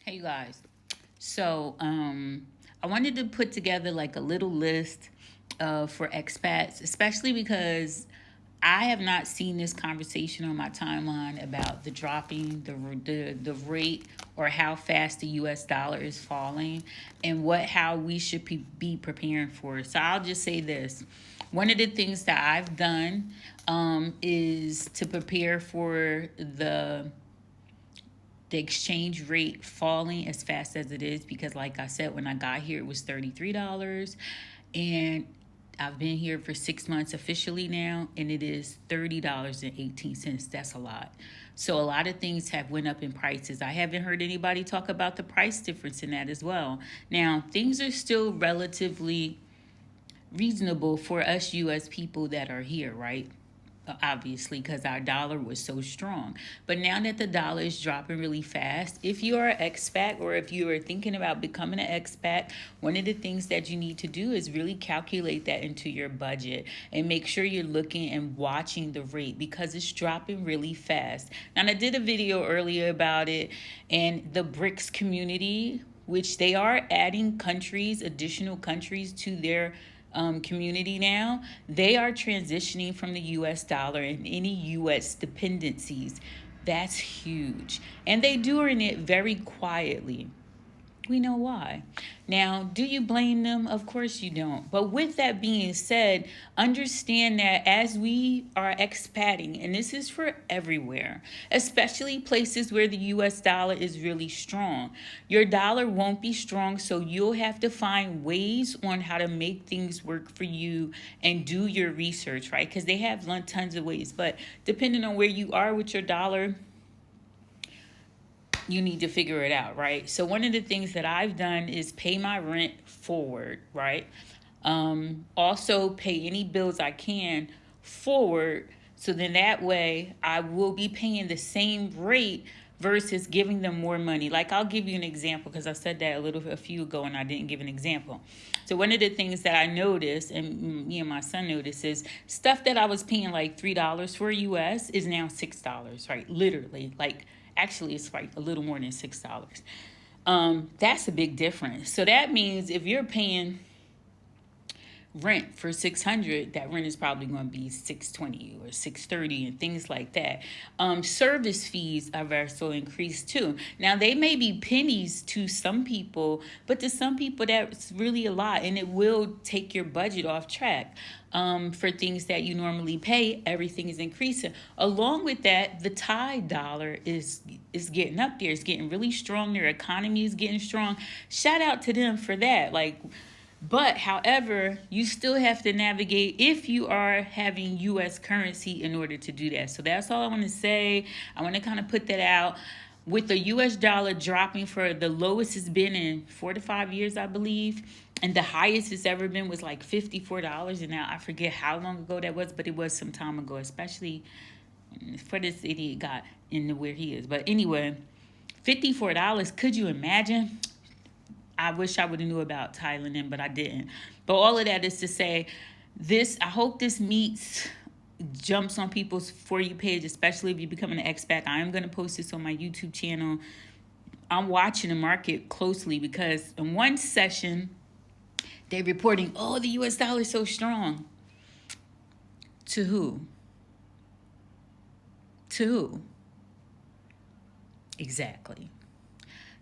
Hey you guys. So I wanted to put together like a little list for expats, especially because I have not seen this conversation on my timeline about the dropping the rate or how fast the US dollar is falling and what how we should be preparing for it. So I'll just say this. One of the things that I've done is to prepare for the exchange rate falling as fast as it is, because like I said, when I got here it was $33, and I've been here for 6 months officially now, and it is $30.18. That's a lot. So a lot of things have went up in prices. I haven't heard anybody talk about the price difference in that as well. Now things are still relatively reasonable for us US people that are here, right? Obviously, because our dollar was so strong. But now that the dollar is dropping really fast, if you are an expat or if you are thinking about becoming an expat, one of the things that you need to do is really calculate that into your budget and make sure you're looking and watching the rate because it's dropping really fast. And I did a video earlier about it, and the BRICS community, which they are adding countries, additional countries to their community now, they are transitioning from the US dollar and any US dependencies. That's huge. And they doing it very quietly. We know why. Now, do you blame them? Of course you don't. But with that being said, understand that as we are expatting, and this is for everywhere, especially places where the US dollar is really strong, your dollar won't be strong, so you'll have to find ways on how to make things work for you and do your research, right? Because they have tons of ways. But depending on where you are with your dollar, you need to figure it out, right? So one of the things that I've done is pay my rent forward, right? Also pay any bills I can forward, so then that way I will be paying the same rate versus giving them more money. Like, I'll give you an example because I said that a few ago and I didn't give an example. So one of the things that I noticed, and me and my son noticed, is stuff that I was paying like $3 for US is now $6, right? Literally, like, actually it's like a little more than $6. That's a big difference. So that means if you're paying rent for 600, that rent is probably going to be 620 or 630 and things like that. Service fees are also increased too. Now they may be pennies to some people, but to some people that's really a lot, and it will take your budget off track. For things that you normally pay, everything is increasing. Along with that, the Thai dollar is getting up there. It's getting really strong. Their economy is getting strong. Shout out to them for that. But however, you still have to navigate if you are having US currency in order to do that. So that's all I want to say. I want to kind of put that out. With the US dollar dropping for the lowest it's been in 4 to 5 years, I believe, and the highest it's ever been was like $54. And now I forget how long ago that was, but it was some time ago, especially for this idiot got into where he is. But anyway, $54, could you imagine? I wish I would have knew about Thailand, but I didn't. But all of that is to say, I hope this jumps on people's For You page, especially if you're becoming an expat. I am going to post this on my YouTube channel. I'm watching the market closely because in one session, they're reporting, oh, the US dollar is so strong. To who? To who? Exactly.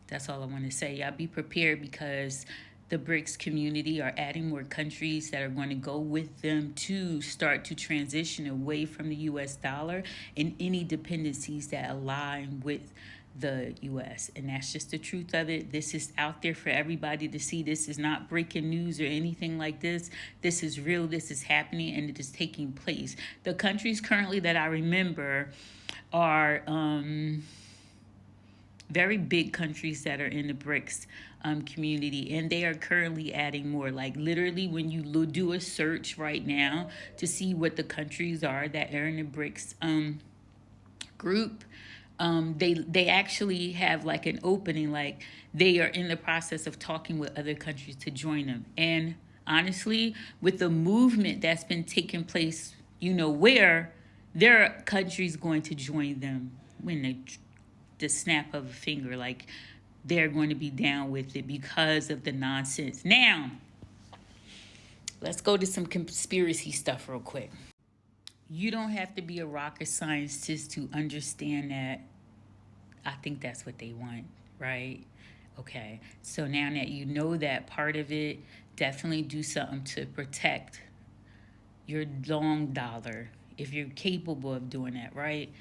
That's all I want to say. Y'all be prepared because the BRICS community are adding more countries that are going to go with them to start to transition away from the US dollar and any dependencies that align with the US. And that's just the truth of it. This is out there for everybody to see. This is not breaking news or anything like this. This is real. This is happening and it is taking place. The countries currently that I remember are very big countries that are in the BRICS community, and they are currently adding more. Like, literally, when you do a search right now to see what the countries are that are in the BRICS group, they actually have like an opening, like they are in the process of talking with other countries to join them. And honestly, with the movement that's been taking place, where there are countries going to join them when they the snap of a finger. Like, they're going to be down with it because of the nonsense. Now, let's go to some conspiracy stuff real quick. You don't have to be a rocket scientist to understand that. I think that's what they want, right? Okay, so now that you know that part of it, definitely do something to protect your long dollar if you're capable of doing that, right?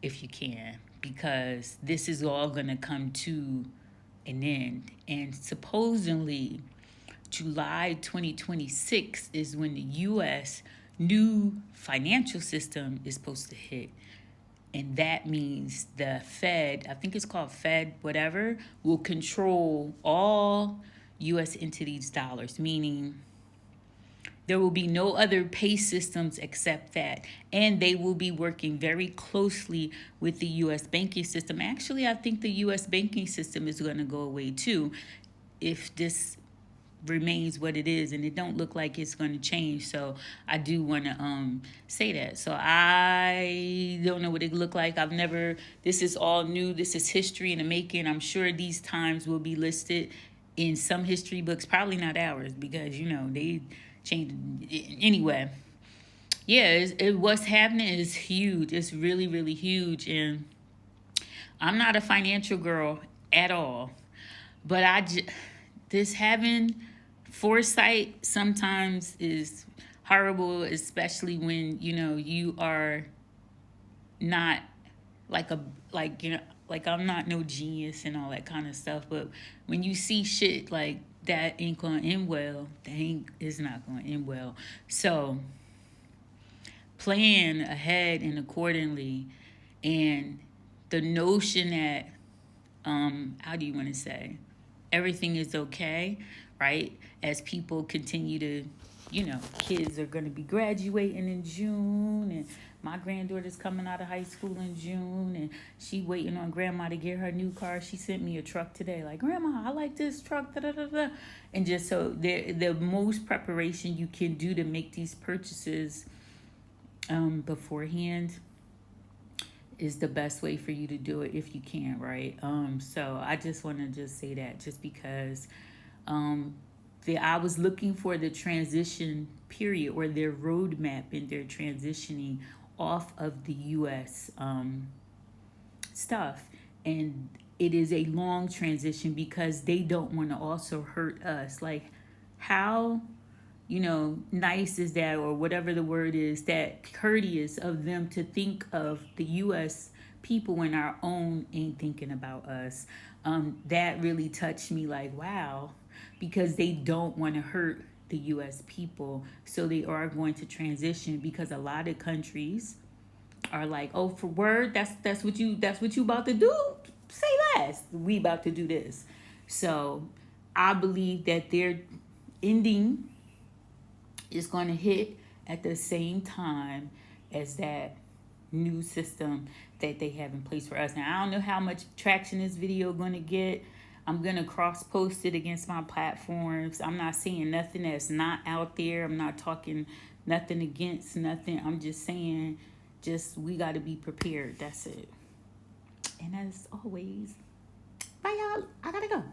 If you can, because this is all going to come to an end. And supposedly, July 2026 is when the U.S. new financial system is supposed to hit. And that means the Fed, I think it's called Fed, whatever, will control all U.S. entities' dollars, meaning there will be no other pay systems except that. And they will be working very closely with the U.S. banking system. Actually, I think the U.S. banking system is going to go away too if this remains what it is, and it don't look like it's going to change. So I do want to say that. So I don't know what it look like. This is all new. This is history in the making. I'm sure these times will be listed in some history books, probably not ours, because they changed anyway. Yeah, what's happening is huge. It's really, really huge. And I'm not a financial girl at all, but this having foresight sometimes is horrible, especially when you are not like I'm not no genius and all that kind of stuff. But when you see shit like that ain't gonna end well, it's not gonna end well. So plan ahead and accordingly, and the notion that how do you want to say, everything is okay, right? As people continue to, kids are going to be graduating in June, and my granddaughter's coming out of high school in June, and she waiting on grandma to get her new car. She sent me a truck today, like, Grandma, I like this truck, da da da da. And just so the most preparation you can do to make these purchases beforehand is the best way for you to do it if you can, right? So I just want to just say that, just because I was looking for the transition period or their roadmap, and they're transitioning off of the U.S. Stuff, and it is a long transition because they don't want to also hurt us. Like, how nice is that, or whatever the word is, that courteous of them to think of the U.S. people when our own ain't thinking about us. That really touched me, like, wow, because they don't want to hurt the U.S. people. So they are going to transition, because a lot of countries are like, oh, for word, that's what you about to do? Say less. We about to do this. So I believe that their ending is going to hit at the same time as that new system that they have in place for us. Now, I don't know how much traction this video going to get. I'm going to cross post it against my platforms. I'm not saying nothing that's not out there. I'm not talking nothing against nothing. I'm just saying, we got to be prepared. That's it. And as always, bye y'all. I got to go.